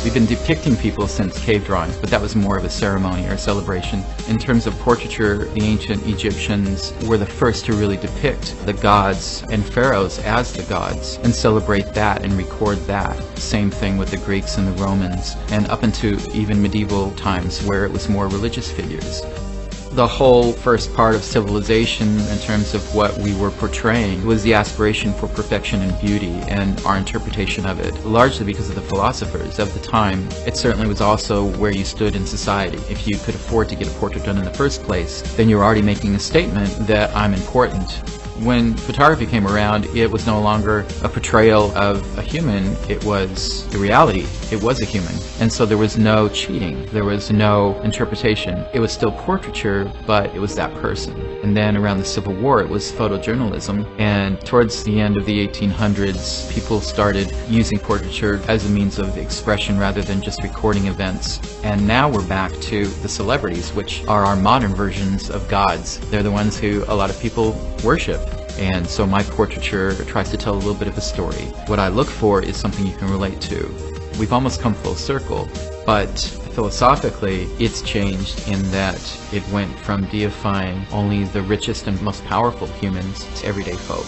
We've been depicting people since cave drawings, but that was more of a ceremony or a celebration. In terms of portraiture, the ancient Egyptians were the first to really depict the gods and pharaohs as the gods and celebrate that and record that. Same thing with the Greeks and the Romans, and up into even medieval times where it was more religious figures. The whole first part of civilization, in terms of what we were portraying, was the aspiration for perfection and beauty, and our interpretation of it, largely because of the philosophers of the time. It certainly was also where you stood in society. If you could afford to get a portrait done in the first place, then you're already making a statement that I'm important. When photography came around, it was no longer a portrayal of a human, it was the reality. It was a human. And so there was no cheating, there was no interpretation. It was still portraiture, but it was that person. And then around the Civil War, it was photojournalism. And towards the end of the 1800s, people started using portraiture as a means of expression rather than just recording events. And now we're back to the celebrities, which are our modern versions of gods. They're the ones who a lot of people worship. And so my portraiture tries to tell a little bit of a story. What I look for is something you can relate to. We've almost come full circle, but philosophically it's changed in that it went from deifying only the richest and most powerful humans to everyday folk.